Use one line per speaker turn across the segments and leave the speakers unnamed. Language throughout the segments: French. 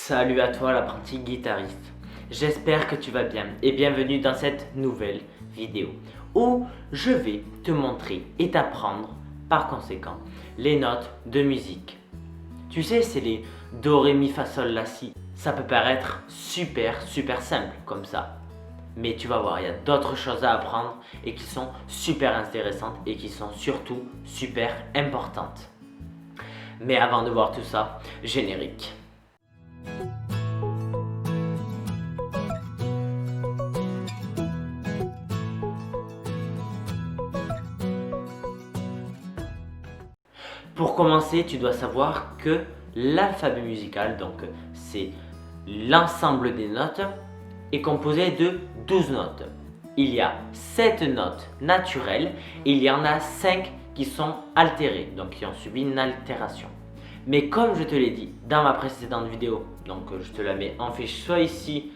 Salut à toi l'apprenti guitariste, j'espère que tu vas bien et bienvenue dans cette nouvelle vidéo où je vais te montrer et t'apprendre par conséquent les notes de musique. Tu sais, c'est les Do, Ré, Mi, Fa, Sol, La, Si. Ça peut paraître super simple comme ça, mais tu vas voir, il y a d'autres choses à apprendre et qui sont super intéressantes et qui sont surtout super importantes. Mais avant de voir tout ça, générique. Pour commencer, tu dois savoir que l'alphabet musical, donc c'est l'ensemble des notes, est composé de 12 notes. Il y a 7 notes naturelles et il y en a 5 qui sont altérées, donc qui ont subi une altération. Mais comme je te l'ai dit dans ma précédente vidéo, donc je te la mets en fiche soit ici,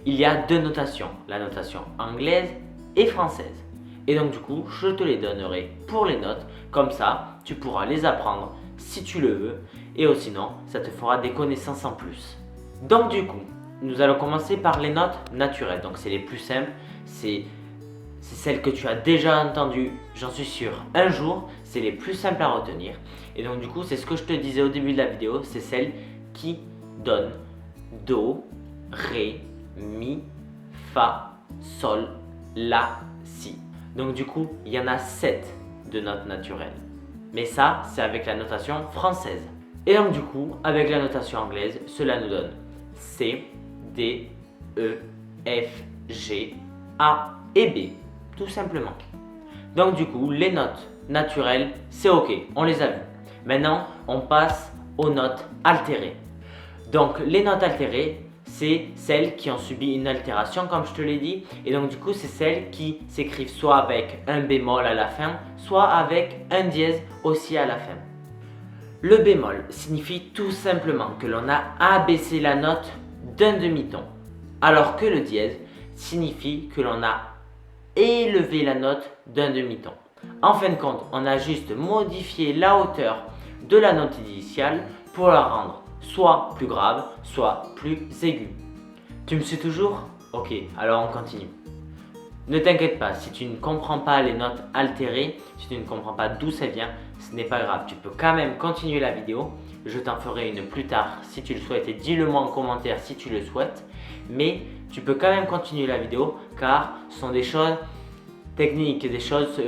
il y a deux notations, la notation anglaise et française. Et donc du coup, je te les donnerai pour les notes, comme ça, tu pourras les apprendre si tu le veux, et sinon, ça te fera des connaissances en plus. Donc du coup, nous allons commencer par les notes naturelles, donc c'est les plus simples, c'est celles que tu as déjà entendues, j'en suis sûr, un jour, c'est les plus simples à retenir. Et donc du coup, c'est ce que je te disais au début de la vidéo, c'est celles qui donnent Do, Ré, Mi, Fa, Sol, La, Si. Donc du coup, il y en a 7 de notes naturelles. Mais ça, c'est avec la notation française. Et donc du coup, avec la notation anglaise, cela nous donne C, D, E, F, G, A et B. Tout simplement. Donc du coup, les notes naturelles, c'est ok, on les a vues. Maintenant, on passe aux notes altérées. Donc les notes altérées, c'est celles qui ont subi une altération comme je te l'ai dit, et donc du coup c'est celles qui s'écrivent soit avec un bémol à la fin, soit avec un dièse aussi à la fin. Le bémol signifie tout simplement que l'on a abaissé la note d'un demi-ton, alors que le dièse signifie que l'on a élevé la note d'un demi-ton. En fin de compte, on a juste modifié la hauteur de la note initiale pour la rendre soit plus grave, soit plus aiguë. Tu me suis toujours? Ok, alors on continue. Ne t'inquiète pas, si tu ne comprends pas les notes altérées, si tu ne comprends pas d'où ça vient, ce n'est pas grave, tu peux quand même continuer la vidéo. Je t'en ferai une plus tard si tu le souhaites et dis-le moi en commentaire si tu le souhaites. Mais tu peux quand même continuer la vidéo car ce sont des choses techniques, des choses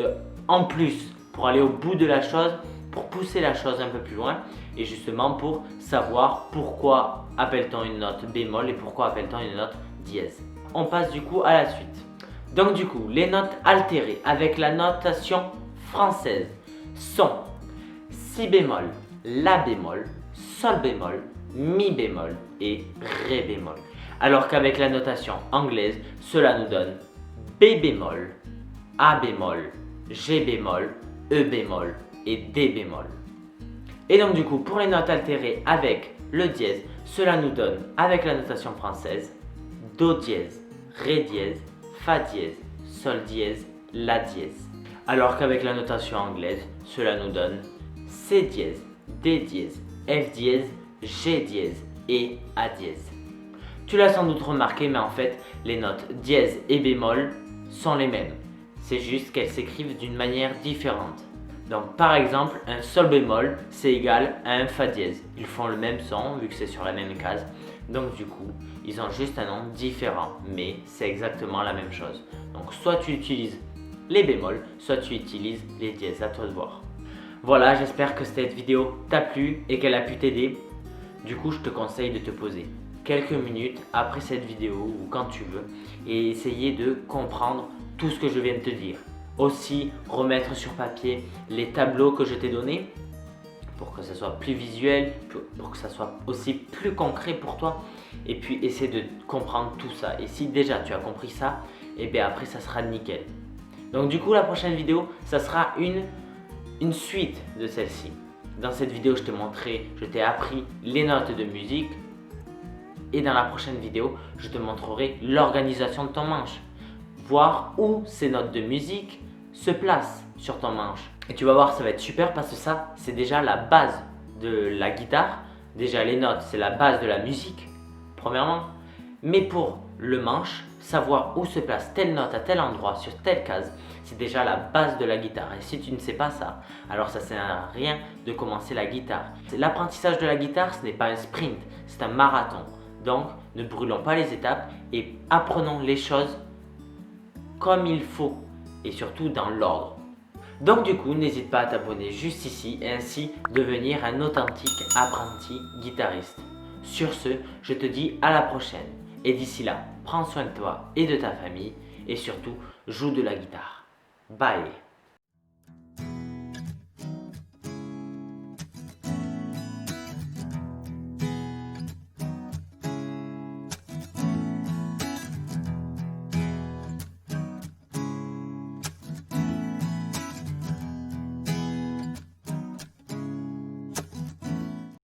en plus pour aller au bout de la chose, pour pousser la chose un peu plus loin et justement pour savoir pourquoi appelle-t-on une note bémol et pourquoi appelle-t-on une note dièse. On passe du coup à la suite. Donc du coup, les notes altérées avec la notation française sont Si bémol, La bémol, Sol bémol, Mi bémol et Ré bémol. Alors qu'avec la notation anglaise, cela nous donne B bémol, A bémol, G bémol, E bémol et D bémol. Et donc du coup, pour les notes altérées avec le dièse, cela nous donne, avec la notation française, Do dièse, Ré dièse, Fa dièse, Sol dièse, La dièse. Alors qu'avec la notation anglaise, cela nous donne C dièse, D dièse, F dièse, G dièse et A dièse. Tu l'as sans doute remarqué, mais en fait, les notes dièse et bémol sont les mêmes. C'est juste qu'elles s'écrivent d'une manière différente. Donc par exemple, un Sol bémol, c'est égal à un Fa dièse. Ils font le même son vu que c'est sur la même case. Donc du coup, ils ont juste un nom différent, mais c'est exactement la même chose. Donc soit tu utilises les bémols, soit tu utilises les dièses, à toi de voir. Voilà, j'espère que cette vidéo t'a plu et qu'elle a pu t'aider. Du coup, je te conseille de te poser quelques minutes après cette vidéo ou quand tu veux et essayer de comprendre tout ce que je viens de te dire. Aussi, remettre sur papier les tableaux que je t'ai donnés pour que ça soit plus visuel, pour que ça soit aussi plus concret pour toi et puis essayer de comprendre tout ça. Et si déjà tu as compris ça, et bien après ça sera nickel. Donc du coup, la prochaine vidéo, ça sera une suite de celle-ci. Dans cette vidéo, je t'ai appris les notes de musique et dans la prochaine vidéo, je te montrerai l'organisation de ton manche. Voir où ces notes de musique se placent sur ton manche. Et tu vas voir, ça va être super parce que ça, c'est déjà la base de la guitare. déjà les notes, c'est la base de la musique, premièrement. Mais pour le manche, savoir où se place telle note à tel endroit, sur telle case, c'est déjà la base de la guitare. Et si tu ne sais pas ça, alors ça ne sert à rien de commencer la guitare. L'apprentissage de la guitare, ce n'est pas un sprint, c'est un marathon. Donc, ne brûlons pas les étapes et apprenons les choses comme il faut et surtout dans l'ordre. Donc du coup, n'hésite pas à t'abonner juste ici et ainsi devenir un authentique apprenti guitariste. Sur ce, je te dis à la prochaine. Et d'ici là, prends soin de toi et de ta famille et surtout, joue de la guitare. Bye!